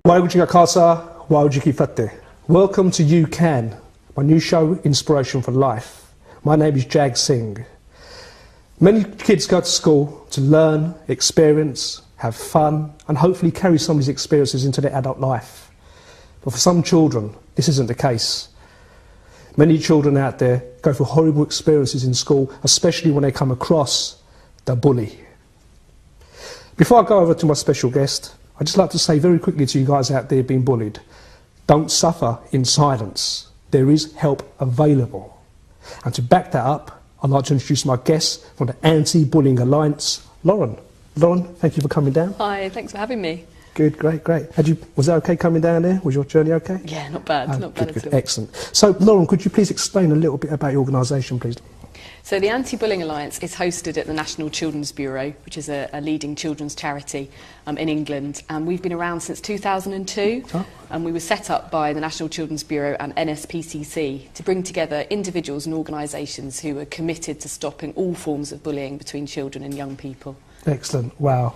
Welcome to You Can, my new show, Inspiration for Life. My name is Jag Singh. Many kids go to school to learn, experience, have fun, and hopefully carry some of these experiences into their adult life. But for some children, this isn't the case. Many children out there go through horrible experiences in school, especially when they come across the bully. Before I go over to my special guest, I'd just like to say very quickly to you guys out there being bullied, don't suffer in silence. There is help available. And to back that up, I'd like to introduce my guest from the Anti-Bullying Alliance, Lauren. Lauren, thank you for coming down. Hi, thanks for having me. Good, great. Was that okay coming down there? Was your journey okay? Yeah, not bad, not bad at all. Excellent. So, Lauren, could you please explain a little bit about your organisation, please? So the Anti-Bullying Alliance is hosted at the National Children's Bureau, which is a leading children's charity in England. And we've been around since 2002. Oh. And we were set up by the National Children's Bureau and NSPCC to bring together individuals and organisations who are committed to stopping all forms of bullying between children and young people. Excellent. Wow.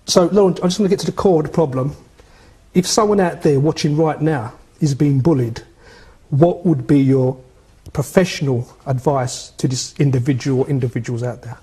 So, Lauren, I just want to get to the core of the problem. If someone out there watching right now is being bullied, what would be your professional advice to this individual or individuals out there?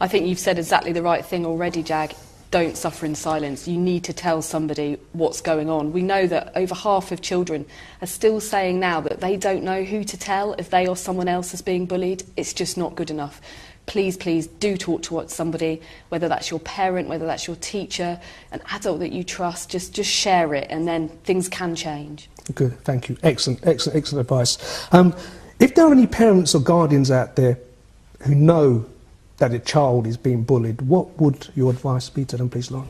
I think you've said exactly the right thing already, Jag. Don't suffer in silence. You need to tell somebody what's going on. We know that over half of children are still saying now that they don't know who to tell if they or someone else is being bullied. It's just not good enough. Please do talk to somebody, whether that's your parent, whether that's your teacher, an adult that you trust. Just share it, and then things can change. Good, thank you. Excellent advice. If there are any parents or guardians out there who know that a child is being bullied, what would your advice be to them, please, Lauren?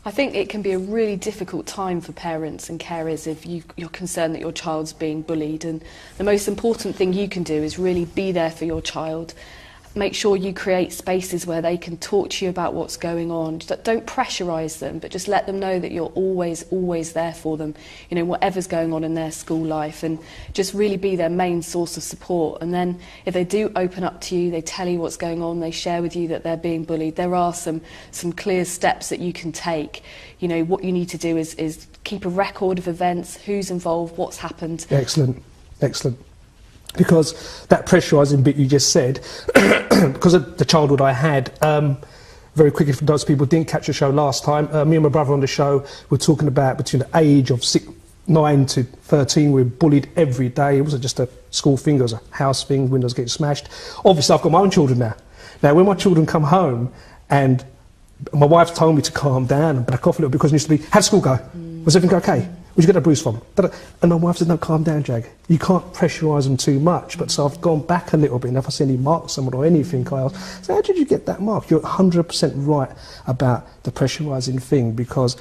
I think it can be a really difficult time for parents and carers if you're concerned that your child's being bullied. And the most important thing you can do is really be there for your child. Make sure you create spaces where they can talk to you about what's going on. Don't pressurise them, but just let them know that you're always there for them, you know, whatever's going on in their school life, and just really be their main source of support. And then if they do open up to you, they tell you what's going on, they share with you that they're being bullied, there are some clear steps that you can take. You know, what you need to do is keep a record of events, who's involved, what's happened. Excellent. Because that pressurising bit you just said, because of the childhood I had, very quickly for those people who didn't catch the show last time, me and my brother on the show were talking about between the age of 9 to 13, we were bullied every day. It wasn't just a school thing, it was a house thing, windows getting smashed. Obviously I've got my own children now. Now when my children come home and my wife told me to calm down and back off a little because it used to be, how'd school go? Was everything okay? Where'd you get that bruise from? And my wife said, no, calm down, Jag. You can't pressurise them too much. But so I've gone back a little bit, and if I see any marks on it or anything, I ask, so how did you get that mark? You're 100% right about the pressurising thing, because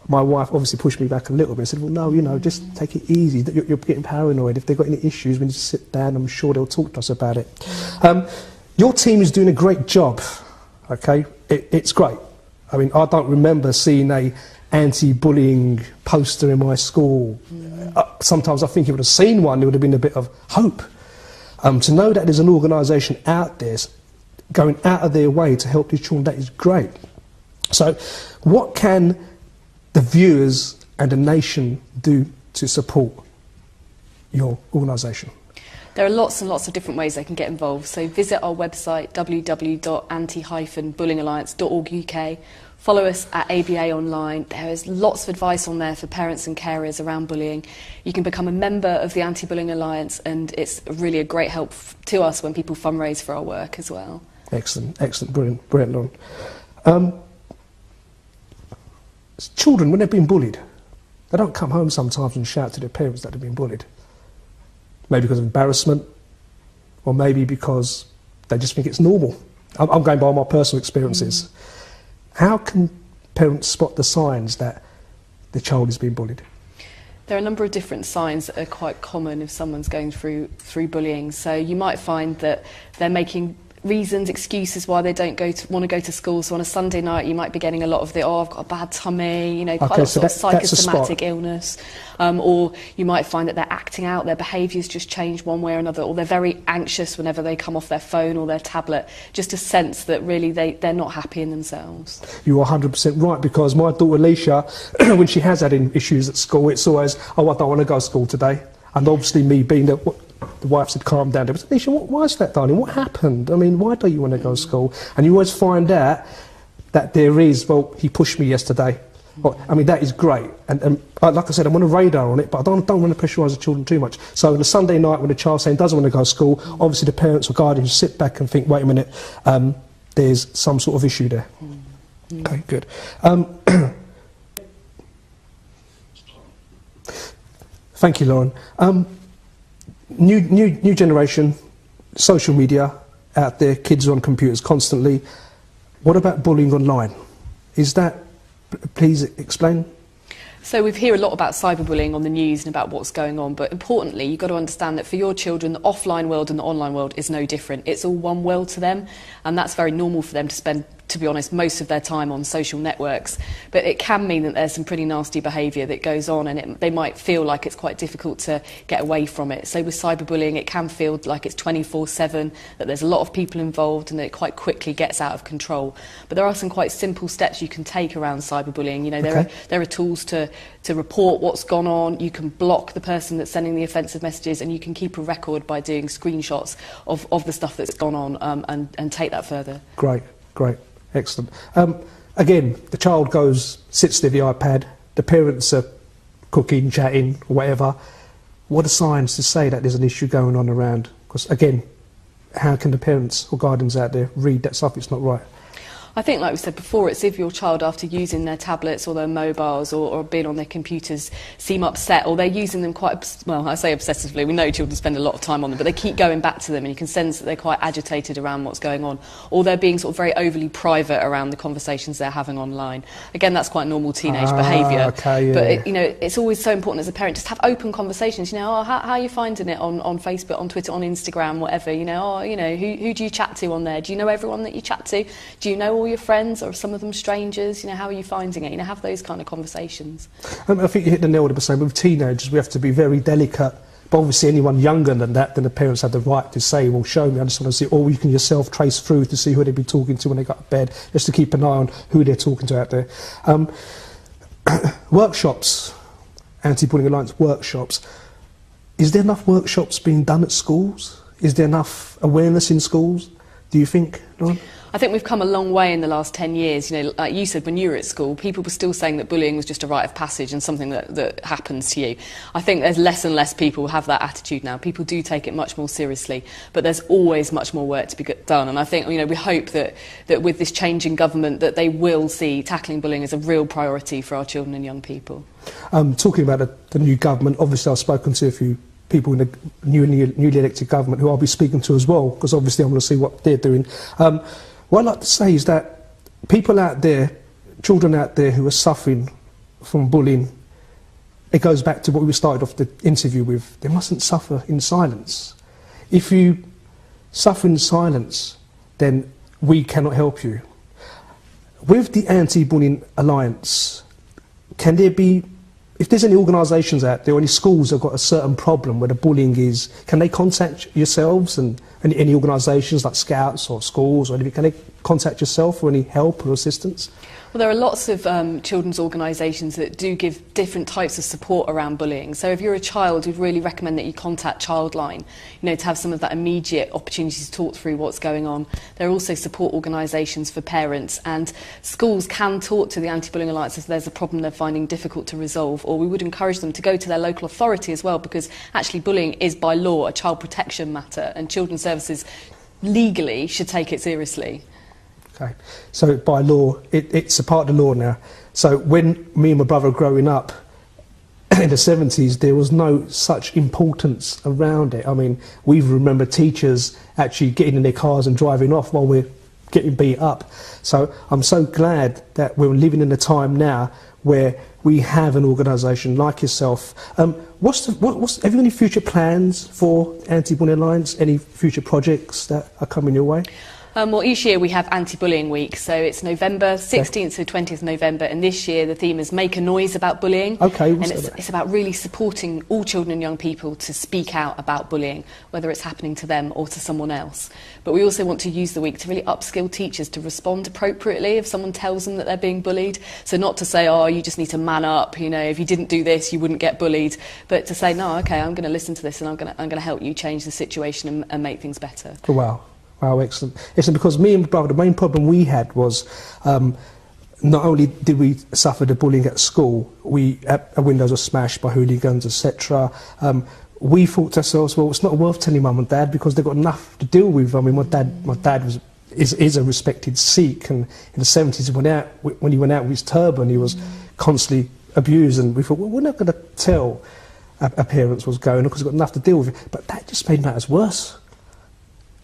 my wife obviously pushed me back a little bit and said, well, no, you know, just take it easy. You're getting paranoid. If they've got any issues, we need to sit down. I'm sure they'll talk to us about it. Your team is doing a great job, okay? It's great. I mean, I don't remember seeing a anti-bullying poster in my school. Sometimes I think if I would have seen one, there would have been a bit of hope. To know that there's an organisation out there going out of their way to help these children, that is great. So what can the viewers and the nation do to support your organisation? There are lots and lots of different ways they can get involved. So visit our website, www.anti-bullyingalliance.org.uk. Follow us at ABA online. There is lots of advice on there for parents and carers around bullying. You can become a member of the Anti-Bullying Alliance, and it's really a great help to us when people fundraise for our work as well. Excellent, brilliant, Lauren. Children, when they're being bullied, they don't come home sometimes and shout to their parents that they've been bullied. Maybe because of embarrassment, or maybe because they just think it's normal. I'm going by my personal experiences. How can parents spot the signs that the child is being bullied? There are a number of different signs that are quite common if someone's going through bullying. So you might find that they're making reasons, excuses why they don't want to go to school. So on a Sunday night, you might be getting a lot of the, oh, I've got a bad tummy, you know, quite a lot of sort of psychosomatic illness. Or you might find that they're acting out, their behaviours just change one way or another, or they're very anxious whenever they come off their phone or their tablet, just a sense that really they're not happy in themselves. You are 100% right, because my daughter Alicia, when she has had issues at school, it's always, oh, I don't want to go to school today. And obviously me being the wife said, calm down. But Alicia, why is that, darling? What happened? I mean, why don't you want to go to school? And you always find out that there is, well, he pushed me yesterday. Well, I mean, that is great. And like I said, I'm on a radar on it, but I don't want to pressurise the children too much. So on a Sunday night when the child saying doesn't want to go to school, obviously the parents or guardians sit back and think, wait a minute, there's some sort of issue there. Okay, good. Thank you, Lauren. New generation, social media out there, kids are on computers constantly. What about bullying online? Is that, please explain? So we hear a lot about cyberbullying on the news and about what's going on, but importantly, you've got to understand that for your children, the offline world and the online world is no different. It's all one world to them, and that's very normal for them to spend, to be honest, most of their time on social networks. But it can mean that there's some pretty nasty behaviour that goes on, and they might feel like it's quite difficult to get away from it. So with cyberbullying, it can feel like it's 24/7, that there's a lot of people involved, and that it quite quickly gets out of control. But there are some quite simple steps you can take around cyberbullying. You know, there are tools to report what's gone on. You can block the person that's sending the offensive messages, and you can keep a record by doing screenshots of the stuff that's gone on, and take that further. Great, great. Excellent. Again, the child sits near the iPad, the parents are cooking, chatting, or whatever. What are signs to say that there's an issue going on around? Because again, how can the parents or guardians out there read that stuff? It's not right. I think, like we said before, it's if your child, after using their tablets or their mobiles or being on their computers, seem upset, or they're using them quite, well, I say obsessively, we know children spend a lot of time on them, but they keep going back to them, and you can sense that they're quite agitated around what's going on, or they're being sort of very overly private around the conversations they're having online. Again, that's quite normal teenage behaviour, okay, yeah. But you know, it's always so important as a parent just to have open conversations. You know, oh, how are you finding it on Facebook, on Twitter, on Instagram, whatever? You know, oh, you know, who do you chat to on there? Do you know everyone that you chat to? Do you know all your friends, or some of them strangers? You know, how are you finding it? You know, have those kind of conversations. I think you hit the nail on the same. With teenagers, we have to be very delicate. But obviously, anyone younger than that, then the parents have the right to say, well, show me, I just want to see, or you can yourself trace through to see who they'd be talking to when they got to bed, just to keep an eye on who they're talking to out there. Workshops, Anti-Bullying Alliance workshops. Is there enough workshops being done at schools? Is there enough awareness in schools, do you think, Lauren? I think we've come a long way in the last 10 years. You know, like you said, when you were at school, people were still saying that bullying was just a rite of passage and something that happens to you. I think there's less and less people who have that attitude now. People do take it much more seriously, but there's always much more work to be done. And I think, you know, we hope that with this change in government, that they will see tackling bullying as a real priority for our children and young people. Talking about the new government, obviously I've spoken to a few people in the newly elected government who I'll be speaking to as well, because obviously I want to see what they're doing. What I'd like to say is that people out there, children out there who are suffering from bullying, it goes back to what we started off the interview with. They mustn't suffer in silence. If you suffer in silence, then we cannot help you. With the Anti-Bullying Alliance, can there be, if there's any organisations out there or any schools that have got a certain problem where the bullying is, can they contact yourselves and any organisations like Scouts or schools or anything? Can they contact yourself for any help or assistance? Well, there are lots of children's organisations that do give different types of support around bullying. So if you're a child, we'd really recommend that you contact Childline, you know, to have some of that immediate opportunity to talk through what's going on. There are also support organisations for parents, and schools can talk to the Anti-Bullying Alliance if there's a problem they're finding difficult to resolve, or we would encourage them to go to their local authority as well, because actually bullying is by law a child protection matter, and children's services legally should take it seriously. Okay, so by law, it's a part of the law now. So when me and my brother were growing up in the 70s, there was no such importance around it. I mean, we remember teachers actually getting in their cars and driving off while we're getting beat up. So I'm so glad that we're living in a time now where we have an organisation like yourself. Have you got any future plans for Anti-Bullying Alliance? Any future projects that are coming your way? Well, each year we have Anti-Bullying Week, so it's November 16th to 20th November, and this year the theme is Make a Noise About Bullying. Okay, and it's about really supporting all children and young people to speak out about bullying, whether it's happening to them or to someone else. But we also want to use the week to really upskill teachers to respond appropriately if someone tells them that they're being bullied. So not to say, oh, you just need to man up, you know, if you didn't do this, you wouldn't get bullied, but to say, no, okay, I'm going to listen to this and I'm going to help you change the situation and make things better. Oh, wow. Wow, excellent. Excellent, because me and my brother, the main problem we had was not only did we suffer the bullying at school, our windows were smashed by hooligans, etc. We thought to ourselves, well, it's not worth telling mum and dad because they've got enough to deal with. I mean, my dad is a respected Sikh, and in the 70s when he went out with his turban, he was constantly abused, and we thought, well, we're not going to tell our parents what's going on because we've got enough to deal with. But that just made matters worse.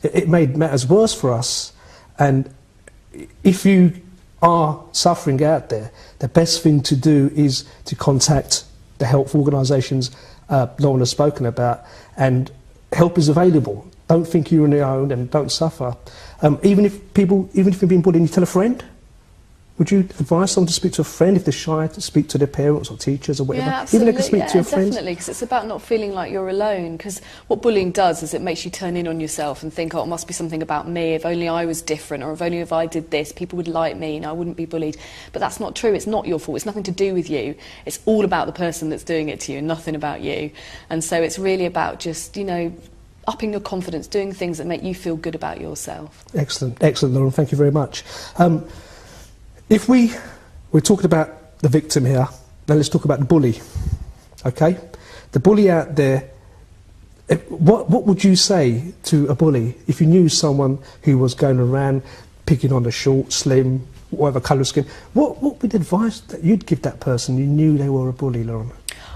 It made matters worse for us. And if you are suffering out there, the best thing to do is to contact the help organisations Lauren has spoken about, and help is available. Don't think you're on your own and don't suffer. Even if you're being bullied, you tell a friend. Would you advise someone to speak to a friend if they're shy, to speak to their parents or teachers or whatever? Yeah, absolutely. Even if they can speak to your friends? Definitely, because it's about not feeling like you're alone. Because what bullying does is it makes you turn in on yourself and think, oh, it must be something about me. If only I was different, or if only if I did this, people would like me and I wouldn't be bullied. But that's not true. It's not your fault. It's nothing to do with you. It's all about the person that's doing it to you and nothing about you. And so it's really about just, you know, upping your confidence, doing things that make you feel good about yourself. Excellent, excellent, Lauren. Thank you very much. If we're talking about the victim here, then let's talk about the bully. Okay? The bully out there, what would you say to a bully if you knew someone who was going around picking on the short, slim, whatever colour of skin? What would the advice that you'd give that person you knew they were a bully, Lauren?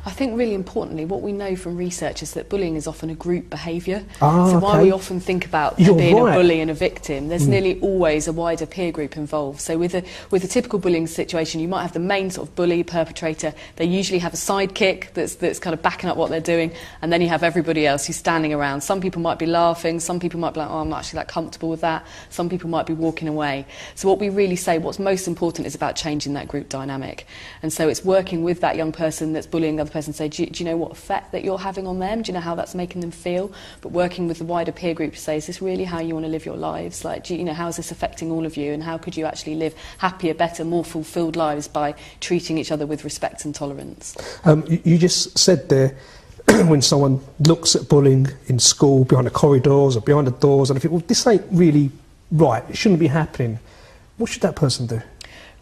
I think really importantly, what we know from research is that bullying is often a group behaviour. Ah, so okay. while we often think about there being a bully and a victim, there's nearly always a wider peer group involved. So with a typical bullying situation, you might have the main sort of bully, perpetrator. They usually have a sidekick that's kind of backing up what they're doing, and then you have everybody else who's standing around. Some people might be laughing, some people might be like, oh, I'm not actually that comfortable with that. Some people might be walking away. So what we really say, what's most important is about changing that group dynamic. And so it's working with that young person that's bullying the other person, say, do you know what effect that you're having on them? Do you know how that's making them feel? But working with the wider peer group to say, is this really how you want to live your lives? Like, do you know, how is this affecting all of you? And how could you actually live happier, better, more fulfilled lives by treating each other with respect and tolerance? You just said there, when someone looks at bullying in school, behind the corridors or behind the doors, and I think, well, this ain't really right, it shouldn't be happening. What should that person do?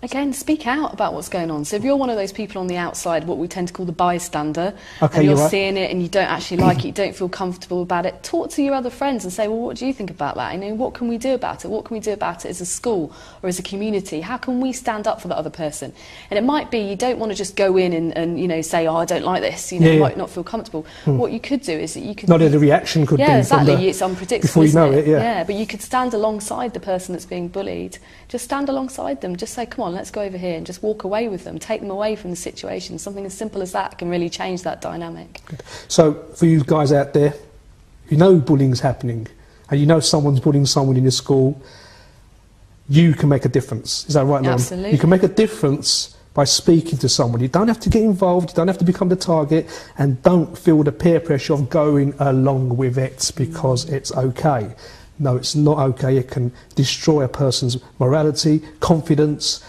Again, speak out about what's going on. So if you're one of those people on the outside, what we tend to call the bystander, okay, and you're right. seeing it and you don't actually like it, you don't feel comfortable about it, talk to your other friends and say, well, what do you think about that? You know, what can we do about it? What can we do about it as a school or as a community? How can we stand up for the other person? And it might be you don't want to just go in and you know, say, oh, I don't like this. You know, you might not feel comfortable. What you could do is that you could... Not the reaction could be exactly. from It's unpredictable, before you know it, yeah, but you could stand alongside the person that's being bullied. Just stand alongside them. Just say, come on, let's go over here, and just walk away with them, take them away from the situation. Something as simple as that can really change that dynamic. Good. So for you guys out there, you know bullying's happening and you know someone's bullying someone in your school, you can make a difference. Is that right, Lauren? Absolutely. You can make a difference by speaking to someone. You don't have to get involved, you don't have to become the target, and don't feel the peer pressure of going along with it because it's okay. No, it's not okay. It can destroy a person's morality, confidence.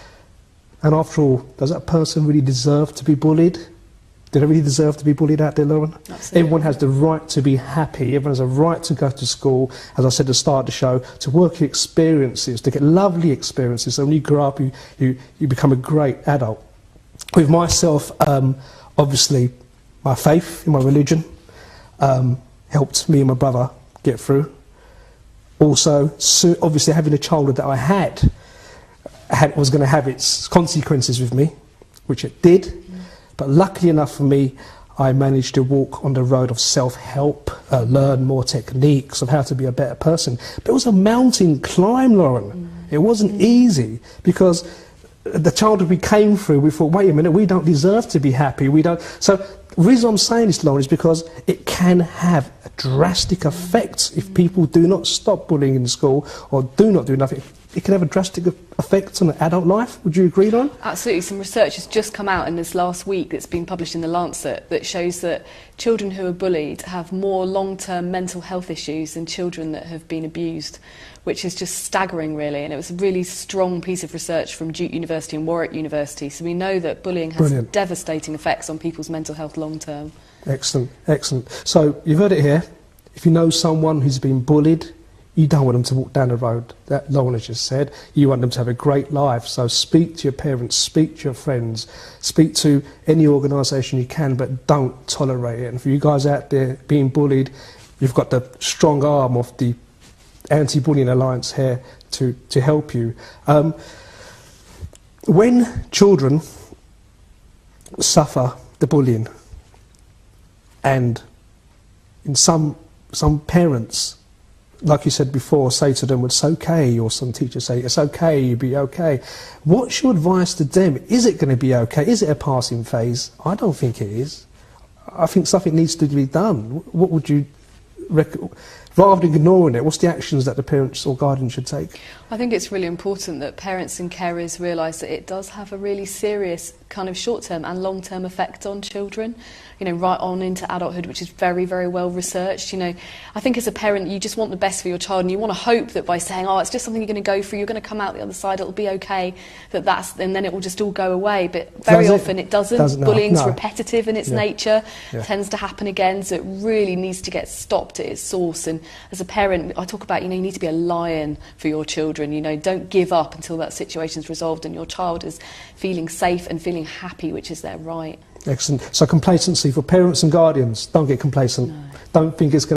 And after all, does that person really deserve to be bullied? Do they really deserve to be bullied out there, Lauren? Absolutely. Everyone has the right to be happy. Everyone has a right to go to school, as I said at the start of the show, to work experiences, to get lovely experiences. So when you grow up, you become a great adult. With myself, obviously, my faith in my religion helped me and my brother get through. Also, obviously, having a childhood that I had was going to have its consequences with me, which it did. But luckily enough for me, I managed to walk on the road of self-help, learn more techniques of how to be a better person. But it was a mountain climb, Lauren. It wasn't easy, because the childhood we came through, we thought, wait a minute, we don't deserve to be happy. We don't. So the reason I'm saying this, Lauren, is because it can have a drastic effect if people do not stop bullying in school or do not do nothing. It can have a drastic effect on adult life. Would you agree, Lauren? Absolutely. Some research has just come out in this last week that's been published in The Lancet that shows that children who are bullied have more long-term mental health issues than children that have been abused, which is just staggering, really. And it was a really strong piece of research from Duke University and Warwick University. So we know that bullying has devastating effects on people's mental health long-term. Excellent, excellent. So you've heard it here. If you know someone who's been bullied, you don't want them to walk down the road, that Lauren has just said. You want them to have a great life. So speak to your parents, speak to your friends, speak to any organisation you can, but don't tolerate it. And for you guys out there being bullied, you've got the strong arm of the Anti-Bullying Alliance here to help you. When children suffer the bullying, and in some parents, like you said before, say to them, it's okay, or some teachers say, it's okay, you'll be okay. What's your advice to them? Is it going to be okay? Is it a passing phase? I don't think it is. I think something needs to be done. What would you recommend? Rather than ignoring it, what's the actions that the parents or guardians should take? I think it's really important that parents and carers realise that it does have a really serious kind of short-term and long-term effect on children, you know, right on into adulthood, which is very, very well researched. You know, I think as a parent, you just want the best for your child, and you want to hope that by saying, oh, it's just something you're going to go through, you're going to come out the other side, it'll be okay, and then it will just all go away. But very often it doesn't. Bullying's repetitive in its nature, tends to happen again, so it really needs to get stopped at its source. And as a parent, I talk about, you know, you need to be a lion for your children. You know, don't give up until that situation's resolved and your child is feeling safe and feeling happy, which is their right. Excellent. So complacency for parents and guardians. Don't get complacent. No. Don't think it's going